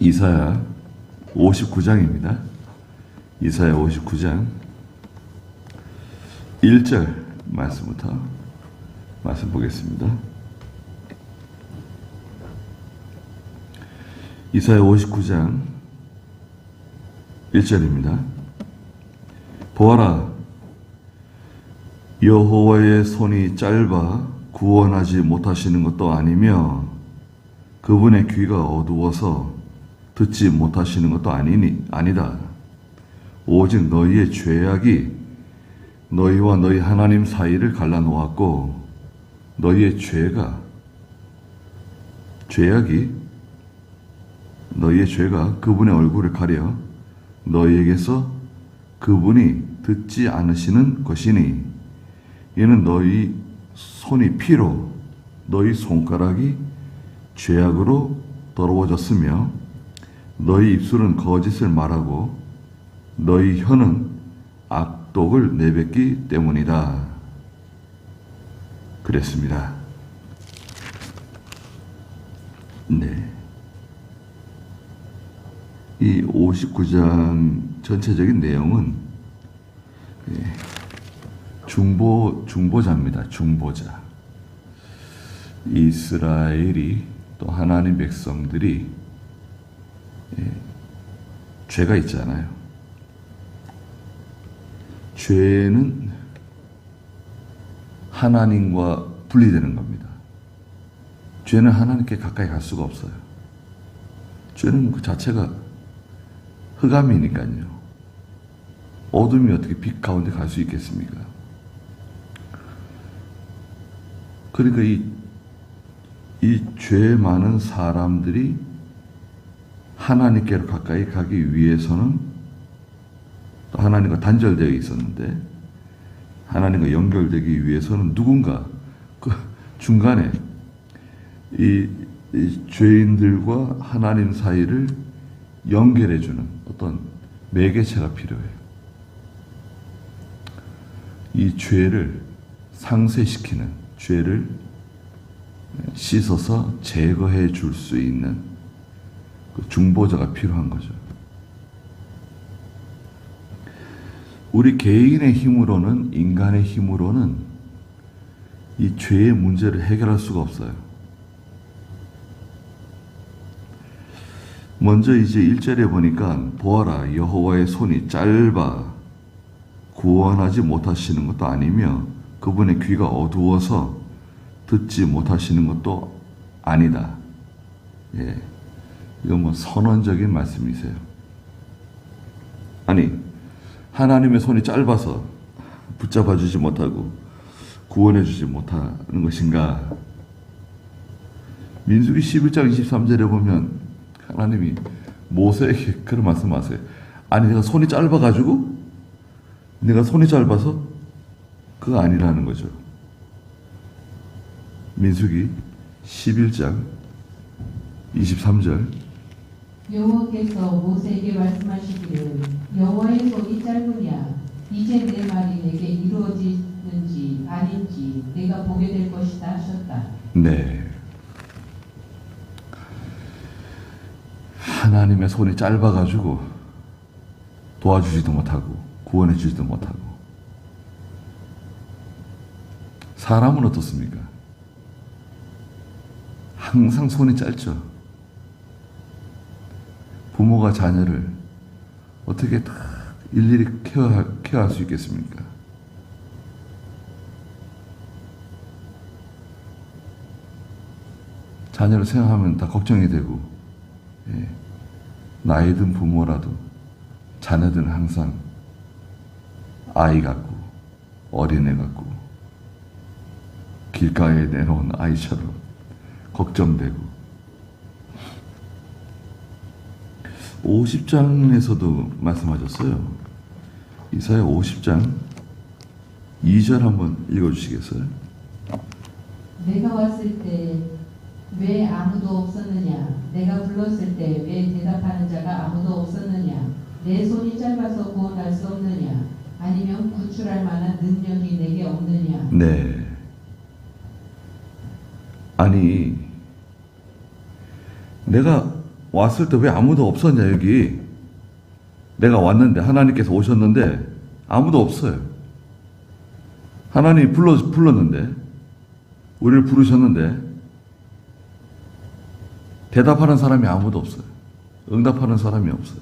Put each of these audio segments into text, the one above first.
이사야 59장입니다. 이사야 59장 1절 말씀부터 말씀 보겠습니다. 이사야 59장 1절입니다. 보아라, 여호와의 손이 짧아 구원하지 못하시는 것도 아니며 그분의 귀가 어두워서 듣지 못하시는 것도 아니다. 오직 너희의 죄악이 너희와 너희 하나님 사이를 갈라놓았고 너희의 죄가 그분의 얼굴을 가려 너희에게서 그분이 듣지 않으시는 것이니 이는 너희 손이 피로 너희 손가락이 죄악으로 더러워졌으며 너희 입술은 거짓을 말하고 너희 혀는 악독을 내뱉기 때문이다. 그랬습니다. 네. 이 59장 전체적인 내용은 중보자입니다. 중보자. 이스라엘이 또 하나님 백성들이 죄가 있잖아요. 죄는 하나님과 분리되는 겁니다. 죄는 하나님께 가까이 갈 수가 없어요. 죄는 그 자체가 흑암이니까요. 어둠이 어떻게 빛 가운데 갈 수 있겠습니까? 그러니까 이 죄 많은 사람들이 하나님께로 가까이 가기 위해서는 또 하나님과 단절되어 있었는데 하나님과 연결되기 위해서는 누군가 그 중간에 이 죄인들과 하나님 사이를 연결해주는 어떤 매개체가 필요해요. 이 죄를 상쇄시키는, 죄를 씻어서 제거해 줄 수 있는 그 중보자가 필요한 거죠. 우리 개인의 힘으로는, 인간의 힘으로는 이 죄의 문제를 해결할 수가 없어요. 먼저 이제 1절에 보니까 보아라, 여호와의 손이 짧아 구원하지 못하시는 것도 아니며 그분의 귀가 어두워서 듣지 못하시는 것도 아니다. 예, 이건 선언적인 말씀이세요. 아니, 하나님의 손이 짧아서 붙잡아 주지 못하고 구원해 주지 못하는 것인가? 민수기 11장 23절에 보면 하나님이 모세에게 그런 말씀하세요. 아니, 내가 손이 짧아가지고? 내가 손이 짧아서? 그거 아니라는 거죠. 민수기 11장 23절. 여호와께서 모세에게 말씀하시기를 여호와의 손이 짧으냐 이제 내 말이 내게 이루어지는지 아닌지 내가 보게 될 것이다 하셨다. 네. 하나님의 손이 짧아가지고 도와주지도 못하고 구원해주지도 못하고. 사람은 어떻습니까? 항상 손이 짧죠. 부모가 자녀를 어떻게 다 일일이 케어할 수 있겠습니까? 자녀를 생각하면 다 걱정이 되고, 나이 든 부모라도 자녀들은 항상 아이 같고 어린애 같고 길가에 내놓은 아이처럼 걱정되고. 50장에서도 말씀하셨어요. 이사야 50장 2절 한번 읽어주시겠어요? 내가 왔을 때 왜 아무도 없었느냐? 내가 불렀을 때 왜 대답하는 자가 아무도 없었느냐? 내 손이 짧아서 구원할 수 없느냐? 아니면 구출할 만한 능력이 내게 없느냐? 네. 아니, 내가 왔을 때 왜 아무도 없었냐, 여기. 내가 왔는데, 하나님께서 오셨는데, 아무도 없어요. 하나님이 불렀는데, 우리를 부르셨는데, 대답하는 사람이 아무도 없어요. 응답하는 사람이 없어요.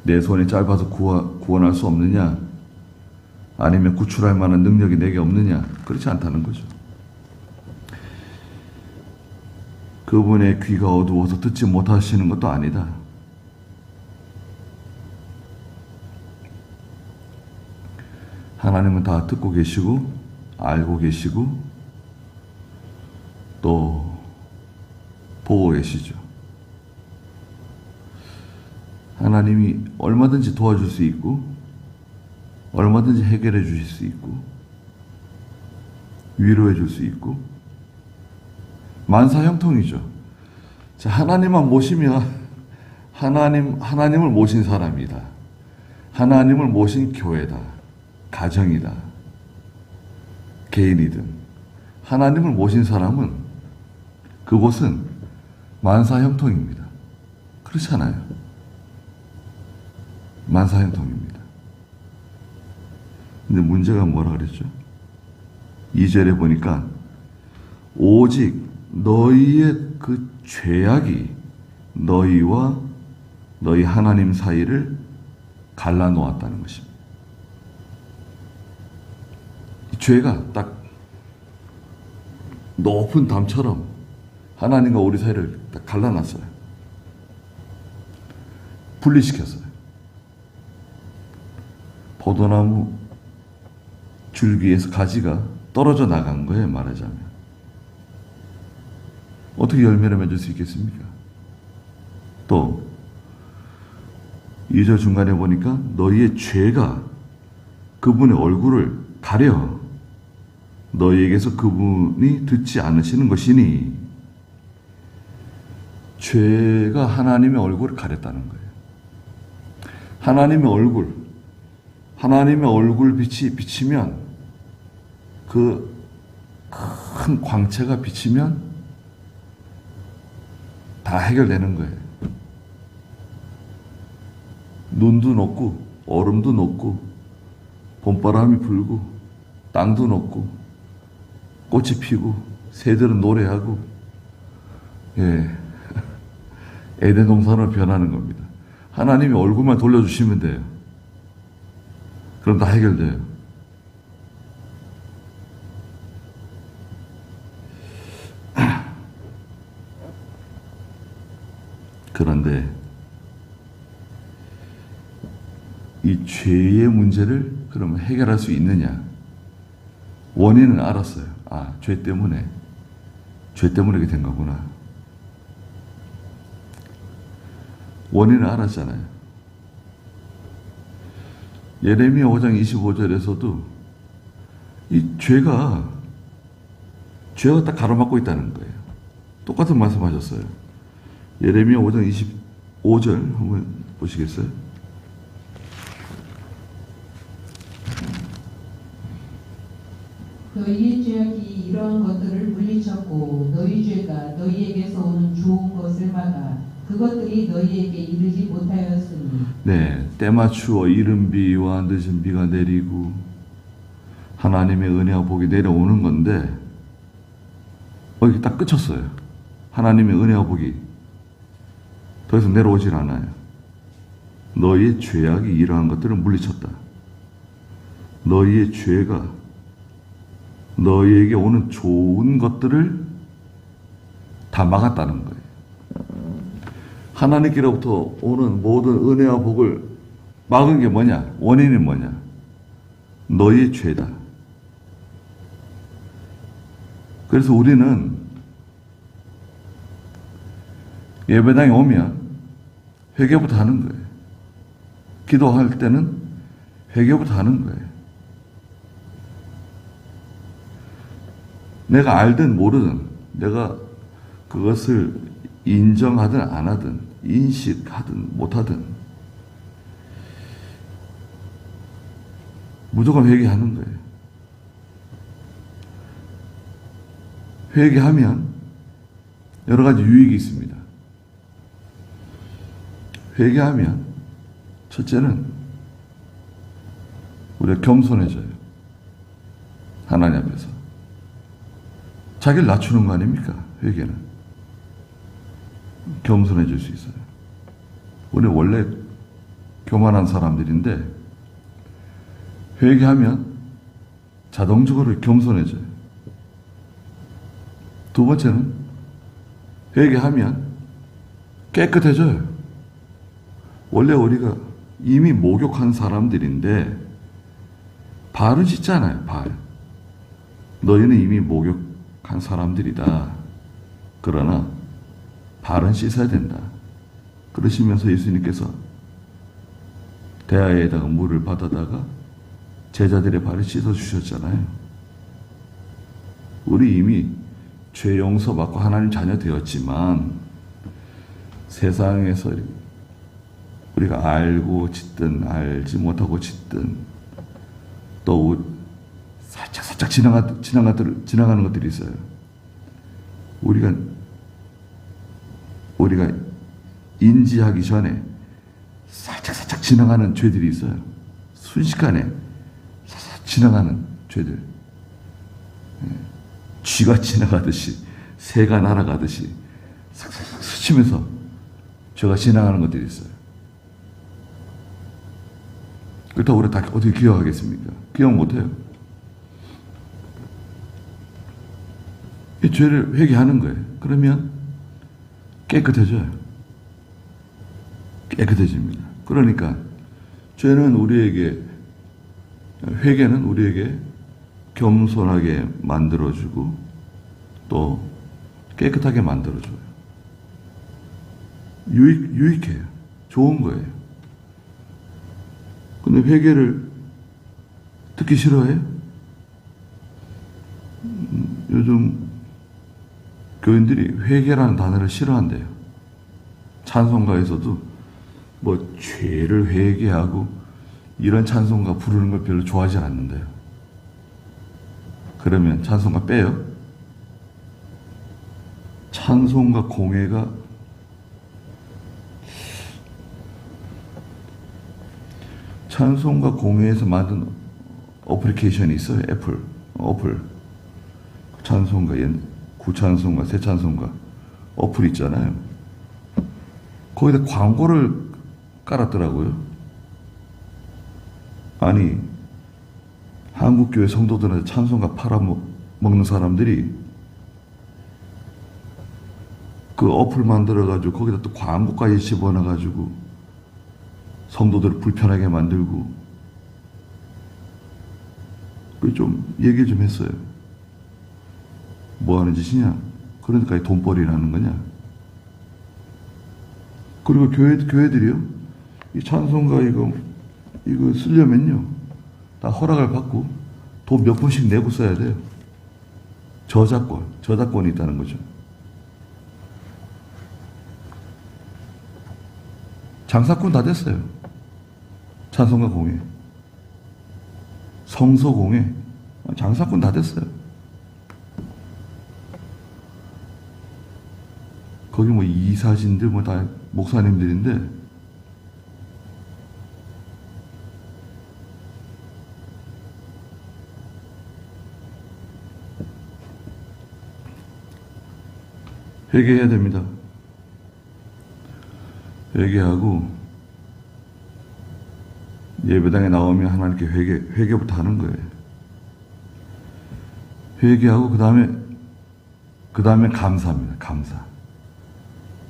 내 손이 짧아서 구원할 수 없느냐? 아니면 구출할 만한 능력이 내게 없느냐? 그렇지 않다는 거죠. 그분의 귀가 어두워서 듣지 못하시는 것도 아니다. 하나님은 다 듣고 계시고 알고 계시고 또 보고 계시죠. 하나님이 얼마든지 도와줄 수 있고 얼마든지 해결해 주실 수 있고 위로해 줄 수 있고 만사형통이죠. 자, 하나님만 모시면 하나님을 모신 사람이다. 하나님을 모신 교회다. 가정이다. 개인이든 하나님을 모신 사람은 그곳은 만사형통입니다. 그렇잖아요. 만사형통입니다. 근데 문제가 뭐라 그랬죠? 2절에 보니까 오직 너희의 그 죄악이 너희와 너희 하나님 사이를 갈라놓았다는 것입니다. 이 죄가 딱 높은 담처럼 하나님과 우리 사이를 딱 갈라놨어요. 분리시켰어요. 포도나무 줄기에서 가지가 떨어져 나간 거예요, 말하자면. 어떻게 열매를 맺을 수 있겠습니까? 또 2절 중간에 보니까 너희의 죄가 그분의 얼굴을 가려 너희에게서 그분이 듣지 않으시는 것이니 죄가 하나님의 얼굴을 가렸다는 거예요. 하나님의 얼굴 빛이 비치면 그 큰 광채가 비치면 다 해결되는 거예요. 눈도 녹고 얼음도 녹고 봄바람이 불고 땅도 녹고 꽃이 피고 새들은 노래하고 에덴 동산으로 변하는 겁니다. 하나님이 얼굴만 돌려주시면 돼요. 그럼 다 해결돼요. 그런데 이 죄의 문제를 그러면 해결할 수 있느냐? 원인은 알았어요. 아, 죄 때문에 이렇게 된 거구나. 원인을 알았잖아요. 예레미야 5장 25절에서도 이 죄가 딱 가로막고 있다는 거예요. 똑같은 말씀하셨어요. 예레미야 5장 25절 한번 보시겠어요? 너희의 죄악이 이러한 것들을 물리쳤고 너희 죄가 너희에게서 오는 좋은 것을 막아 그것들이 너희에게 이르지 못하였으니. 네, 때맞추어 이른 비와 늦은 비가 내리고 하나님의 은혜와 복이 내려오는 건데 이게 딱 끝쳤어요. 하나님의 은혜와 복이 더 이상 내려오질 않아요. 너희의 죄악이 이러한 것들을 물리쳤다. 너희의 죄가 너희에게 오는 좋은 것들을 다 막았다는 거예요. 하나님께로부터 오는 모든 은혜와 복을 막은 게 뭐냐? 원인이 뭐냐? 너희의 죄다. 그래서 우리는 예배당에 오면 회개부터 하는 거예요. 기도할 때는 회개부터 하는 거예요. 내가 알든 모르든 내가 그것을 인정하든 안 하든 인식하든 못하든 무조건 회개하는 거예요. 회개하면 여러 가지 유익이 있습니다. 회개하면 첫째는 우리가 겸손해져요. 하나님 앞에서. 자기를 낮추는 거 아닙니까? 회개는. 겸손해질 수 있어요. 우리 원래 교만한 사람들인데 회개하면 자동적으로 겸손해져요. 두 번째는 회개하면 깨끗해져요. 원래 우리가 이미 목욕한 사람들인데 발은 씻잖아요. 발. 너희는 이미 목욕한 사람들이다. 그러나 발은 씻어야 된다. 그러시면서 예수님께서 대야에다가 물을 받아다가 제자들의 발을 씻어 주셨잖아요. 우리 이미 죄 용서받고 하나님 자녀 되었지만 세상에서 우리가 알고 짓든 알지 못하고 짓든 또 살짝 지나가는 것들이 있어요. 우리가 인지하기 전에 살짝 지나가는 죄들이 있어요. 순식간에 살짝 지나가는 죄들. 쥐가 지나가듯이, 새가 날아가듯이 싹싹 스치면서 죄가 지나가는 것들이 있어요. 그렇다고 우리가 다 어떻게 기억하겠습니까? 기억 못해요. 이 죄를 회개하는 거예요. 그러면 깨끗해져요. 깨끗해집니다. 그러니까 죄는 회개는 우리에게 겸손하게 만들어주고 또 깨끗하게 만들어줘요. 유익해요. 좋은 거예요. 근데 회개를 듣기 싫어해요? 요즘 교인들이 회개라는 단어를 싫어한대요. 찬송가에서도 뭐 죄를 회개하고 이런 찬송가 부르는 걸 별로 좋아하지 않는데요. 그러면 찬송가 빼요? 찬송가 공예가 찬송가 공예에서 만든 어플리케이션이 있어요. 어플 찬송가, 구찬송가, 새찬송가 어플 있잖아요. 거기다 광고를 깔았더라고요. 아니, 한국교회 성도들한테 찬송가 팔아먹는 사람들이 그 어플 만들어가지고 거기다 또 광고까지 집어넣어가지고 성도들을 불편하게 만들고 그 좀 얘기 좀 했어요. 뭐 하는 짓이냐? 그러니까 돈벌이라는 거냐? 그리고 교회들이요, 이 찬송가 이거 쓰려면요, 다 허락을 받고 돈 몇 푼씩 내고 써야 돼요. 저작권이 있다는 거죠. 장사꾼 다 됐어요. 찬송가 공예, 성서 공예, 장사꾼 다 됐어요. 거기 뭐 이사진들 뭐 다 목사님들인데 회개해야 됩니다. 회개하고 예배당에 나오면 하나님께 회개부터 하는 거예요. 회개하고 그 다음에 감사합니다.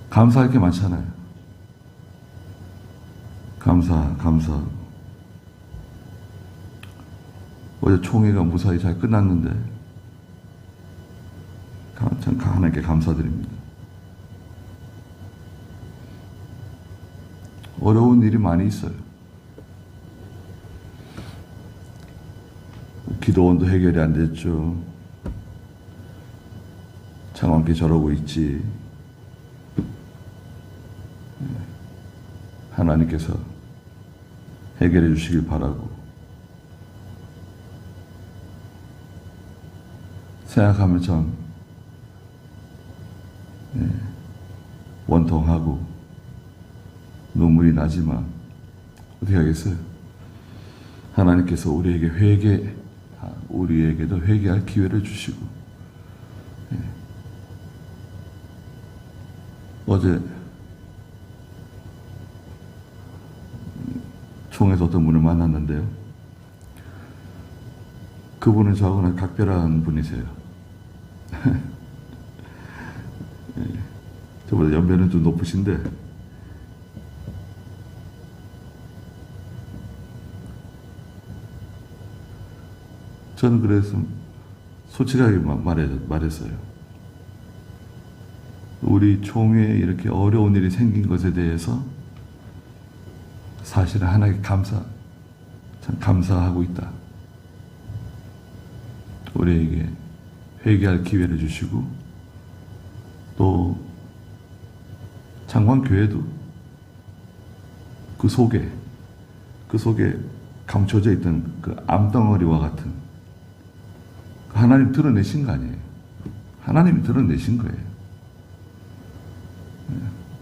감사할 게 많잖아요. 감사. 어제 총회가 무사히 잘 끝났는데 참 하나님께 감사드립니다. 어려운 일이 많이 있어요. 기도원도 해결이 안 됐죠. 장원께 저러고 있지. 하나님께서 해결해 주시길 바라고 생각하면 참 원통하고 눈물이 나지만 어떻게 하겠어요? 하나님께서 우리에게도 회개할 기회를 주시고, 어제 총에서 어떤 분을 만났는데요. 그분은 저하고는 각별한 분이세요. 저보다 연배는 좀 높으신데, 저는 그래서 솔직하게 말했어요. 우리 총회에 이렇게 어려운 일이 생긴 것에 대해서 사실은 하나님께 참 감사하고 있다. 우리에게 회개할 기회를 주시고, 또 장관교회도 그 속에 감춰져 있던 그 암덩어리와 같은 하나님 드러내신 거 아니에요. 하나님이 드러내신 거예요.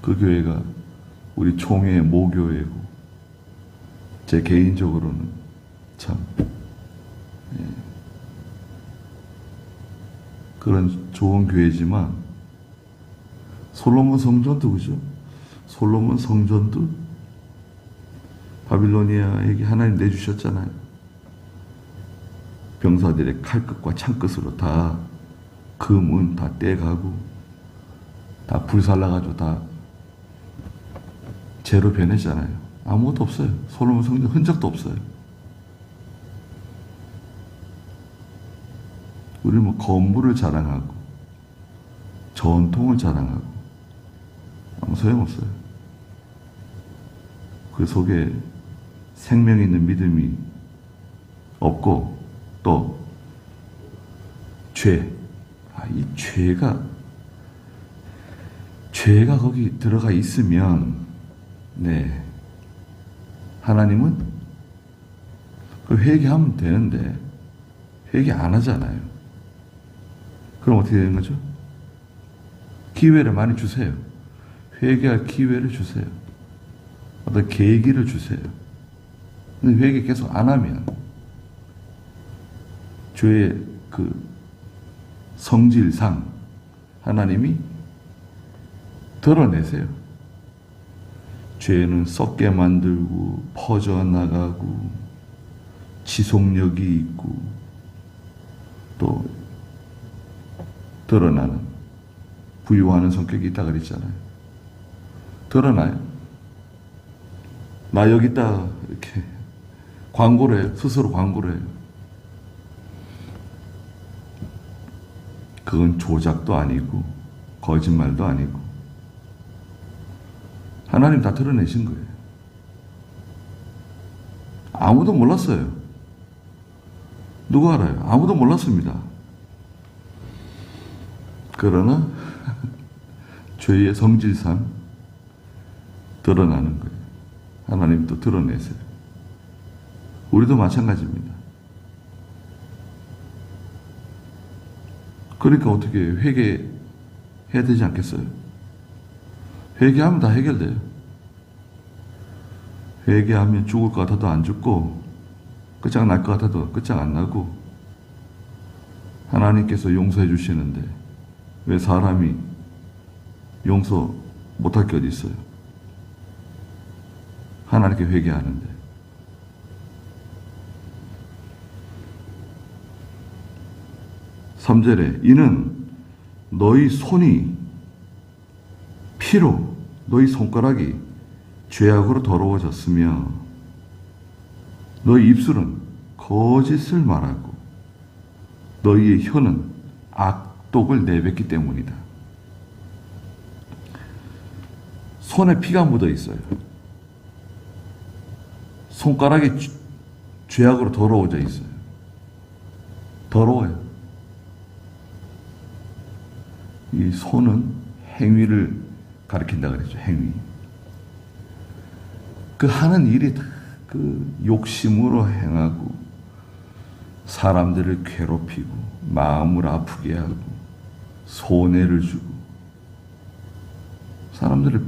그 교회가 우리 총회의 모교회고, 제 개인적으로는 참 그런 좋은 교회지만, 솔로몬 성전도 그죠? 솔로몬 성전도 바빌로니아에게 하나님 내주셨잖아요. 병사들의 칼끝과 창끝으로 다 그 문 다 떼가고, 다 불살라가지고 다 재로 변했잖아요. 아무것도 없어요. 솔로몬 성전 흔적도 없어요. 우리 뭐 건물을 자랑하고 전통을 자랑하고 아무 소용없어요. 그 속에 생명 있는 믿음이 없고, 또 이 죄가 거기 들어가 있으면, 하나님은 그 회개하면 되는데 회개 안 하잖아요. 그럼 어떻게 되는 거죠? 기회를 많이 주세요. 회개할 기회를 주세요. 어떤 계기를 주세요. 근데 회개 계속 안 하면 죄의 그 성질상 하나님이 드러내세요. 죄는 썩게 만들고 퍼져나가고 지속력이 있고, 또 드러나는 부유하는 성격이 있다 그랬잖아요. 드러나요. 나 여기 있다 이렇게 광고를 해요. 스스로 광고를 해요. 그건 조작도 아니고 거짓말도 아니고 하나님 다 드러내신 거예요. 아무도 몰랐어요. 누가 알아요? 아무도 몰랐습니다. 그러나 죄의 성질상 드러나는 거예요. 하나님 또 드러내세요. 우리도 마찬가지입니다. 그러니까 어떻게 회개해야 되지 않겠어요? 회개하면 다 해결돼요. 회개하면 죽을 것 같아도 안 죽고, 끝장날 것 같아도 끝장 안 나고, 하나님께서 용서해 주시는데 왜 사람이 용서 못할 게 어디 있어요? 하나님께 회개하는데. (3절에) 이는 너희 손이 피로, 너희 손가락이 죄악으로 더러워졌으며 너희 입술은 거짓을 말하고 너희의 혀는 악독을 내뱉기 때문이다. 손에 피가 묻어 있어요. 손가락이 죄악으로 더러워져 있어요. 더러워요. 이 손은 행위를 가리킨다 그랬죠. 행위. 그 하는 일이 다 그 욕심으로 행하고 사람들을 괴롭히고 마음을 아프게 하고 손해를 주고 사람들을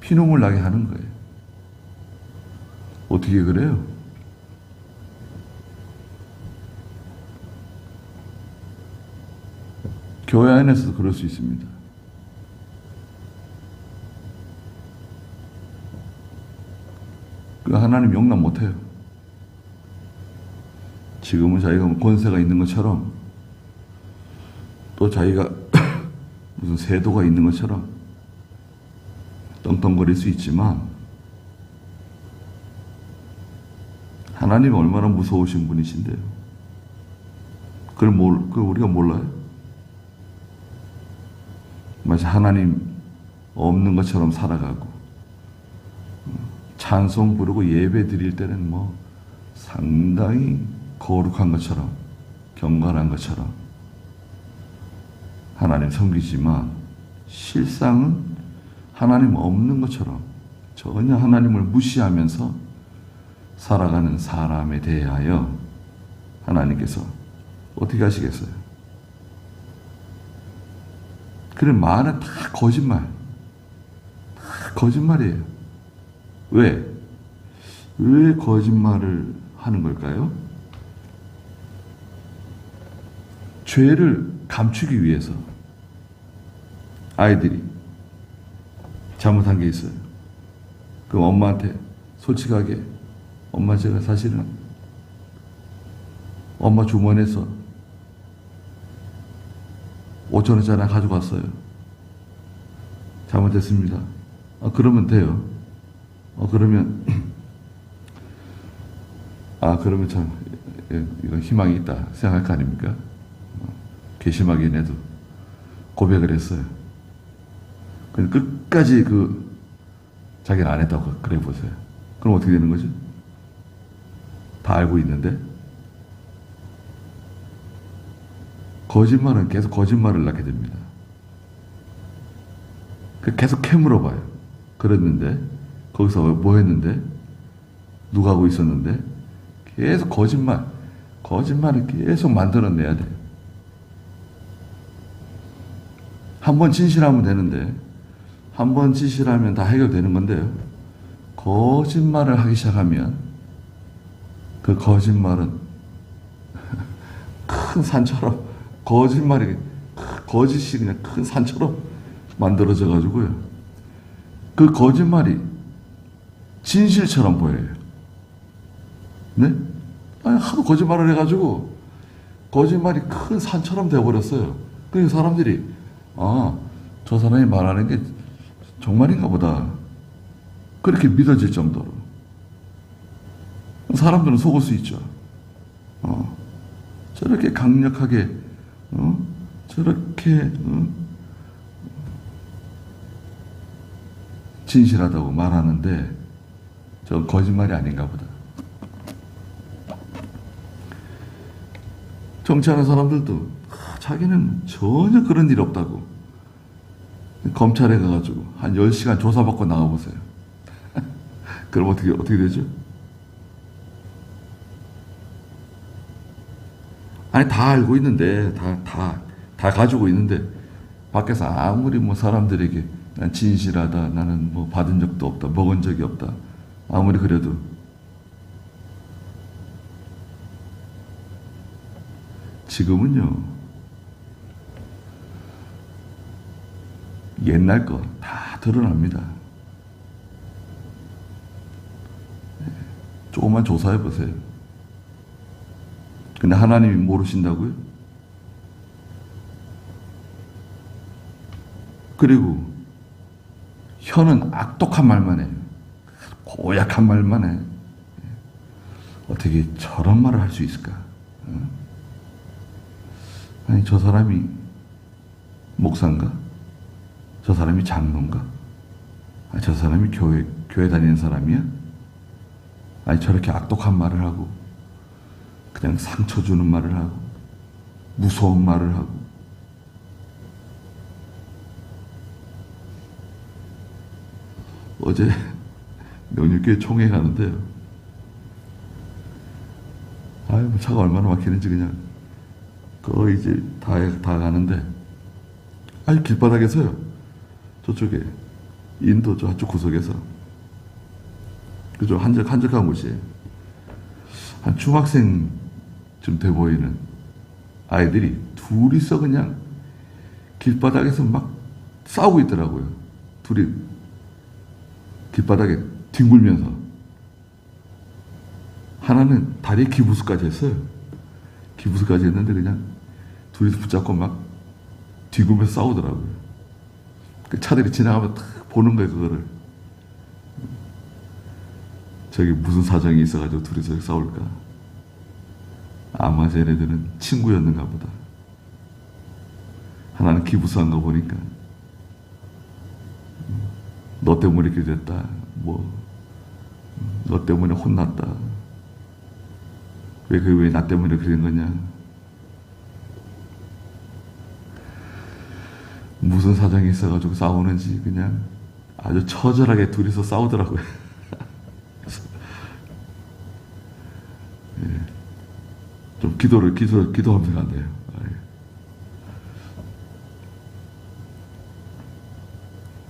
피눈물 나게 하는 거예요. 어떻게 그래요? 교회 안에서도 그럴 수 있습니다. 그 하나님 용납 못해요. 지금은 자기가 권세가 있는 것처럼 또 자기가 무슨 세도가 있는 것처럼 떵떵거릴 수 있지만 하나님은 얼마나 무서우신 분이신데요. 그걸 우리가 몰라요? 마치 하나님 없는 것처럼 살아가고 찬송 부르고 예배 드릴 때는 뭐 상당히 거룩한 것처럼 경건한 것처럼 하나님 섬기지만 실상은 하나님 없는 것처럼 전혀 하나님을 무시하면서 살아가는 사람에 대하여 하나님께서 어떻게 하시겠어요? 그런 말은 다 거짓말. 다 거짓말이에요. 왜? 왜 거짓말을 하는 걸까요? 죄를 감추기 위해서 아이들이 잘못한 게 있어요. 그럼 엄마한테 솔직하게 엄마 제가 사실은 엄마 주머니에서 5,000원짜리 하나 가져갔어요. 잘못했습니다. 그러면 돼요. 그러면 참 이건 희망이 있다 생각할 거 아닙니까? 괘씸하긴 해도 고백을 했어요. 근데 끝까지 자기는 안 했다고 그래 보세요. 그럼 어떻게 되는 거죠? 다 알고 있는데 거짓말은 계속 거짓말을 낳게 됩니다. 계속 캐물어봐요. 그랬는데 거기서 뭐 했는데 누가 하고 있었는데 계속 거짓말을 계속 만들어내야 돼요. 한 번 진실하면 되는데 한 번 진실하면 다 해결되는 건데요. 거짓말을 하기 시작하면 그 거짓말은 큰 산처럼 거짓이 그냥 큰 산처럼 만들어져 가지고요. 그 거짓말이 진실처럼 보여요. 네? 하도 거짓말을 해가지고 거짓말이 큰 산처럼 돼버렸어요. 그러니까 사람들이 저 사람이 말하는 게 정말인가 보다. 그렇게 믿어질 정도로. 사람들은 속을 수 있죠. 저렇게 강력하게, 저렇게, 진실하다고 말하는데, 저 거짓말이 아닌가 보다. 정치하는 사람들도 자기는 전혀 그런 일이 없다고. 검찰에 가가지고 한 10시간 조사받고 나가보세요. 그럼 어떻게 되죠? 아니, 다 알고 있는데, 다 가지고 있는데, 밖에서 아무리 뭐 사람들에게 난 진실하다, 나는 뭐 받은 적도 없다, 먹은 적이 없다. 아무리 그래도. 지금은요, 옛날 거 다 드러납니다. 조금만 조사해 보세요. 근데 하나님이 모르신다고요? 그리고 혀는 악독한 말만 해요. 고약한 말만 해. 어떻게 저런 말을 할 수 있을까? 아니, 저 사람이 목사인가? 저 사람이 장로인가? 저 사람이 교회 다니는 사람이야? 아니, 저렇게 악독한 말을 하고 그냥 상처 주는 말을 하고 무서운 말을 하고 어제 명륜교회 총회 가는데요. 차가 얼마나 막히는지 그냥 거의 이제 다 가는데 길바닥에서요. 저쪽에 인도 저쪽 구석에서 그죠? 한적한 곳이에요. 한 중학생쯤 돼 보이는 아이들이 둘이서 그냥 길바닥에서 막 싸우고 있더라고요. 둘이 길바닥에 뒹굴면서. 하나는 다리에 기부스까지 했어요. 기부스까지 했는데 그냥 둘이서 붙잡고 막 뒤구면서 싸우더라고요. 그 차들이 지나가면 딱 보는 거예요, 그거를. 저기 무슨 사정이 있어가지고 둘이서 싸울까? 아마 쟤네들은 친구였는가 보다. 하나는 기부스한 거 보니까 너 때문에 이렇게 됐다. 너 때문에 혼났다. 왜 나 때문에 그렇게 된 거냐? 무슨 사정이 있어가지고 싸우는지 그냥 아주 처절하게 둘이서 싸우더라고요. 예. 좀 기도하면서 간대요.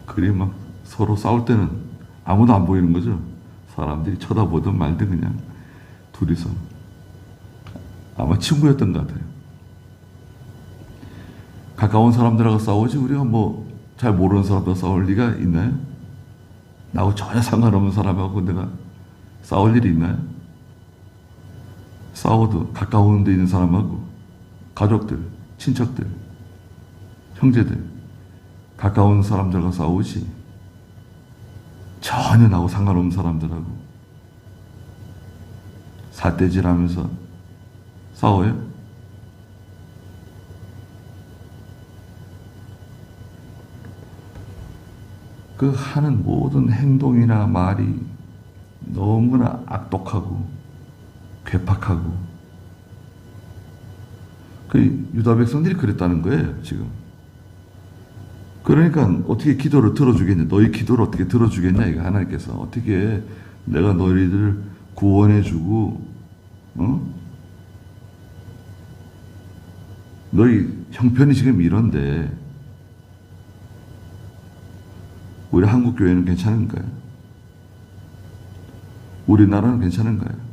그리 막 서로 싸울 때는 아무도 안 보이는 거죠. 사람들이 쳐다보든 말든 그냥 둘이서. 아마 친구였던 것 같아요. 가까운 사람들하고 싸우지 우리가 잘 모르는 사람과 싸울 리가 있나요? 나하고 전혀 상관없는 사람하고 내가 싸울 일이 있나요? 싸워도 가까운 데 있는 사람하고 가족들, 친척들, 형제들, 가까운 사람들과 싸우지 전혀 나하고 상관없는 사람들하고 삿대질하면서 싸워요? 그 하는 모든 행동이나 말이 너무나 악독하고 괴팍하고 그 유다 백성들이 그랬다는 거예요, 지금. 그러니까 어떻게 기도를 들어주겠냐, 너희 기도를 어떻게 들어주겠냐, 이거 하나님께서. 어떻게 내가 너희들 구원해주고, 너희 형편이 지금 이런데, 우리 한국교회는 괜찮은가요? 우리나라는 괜찮은가요?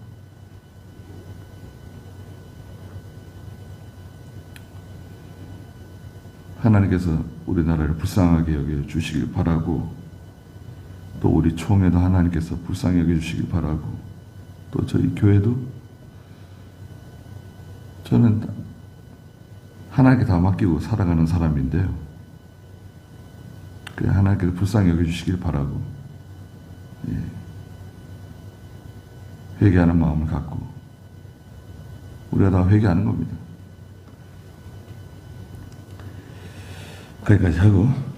하나님께서 우리나라를 불쌍하게 여겨주시길 바라고, 또 우리 총회도 하나님께서 불쌍히 여겨주시길 바라고, 또 저희 교회도 저는 하나님께 다 맡기고 살아가는 사람인데요. 그냥 하나님께서 불쌍히 여겨주시길 바라고, 회개하는 마음을 갖고 우리가 다 회개하는 겁니다. 거기까지 하고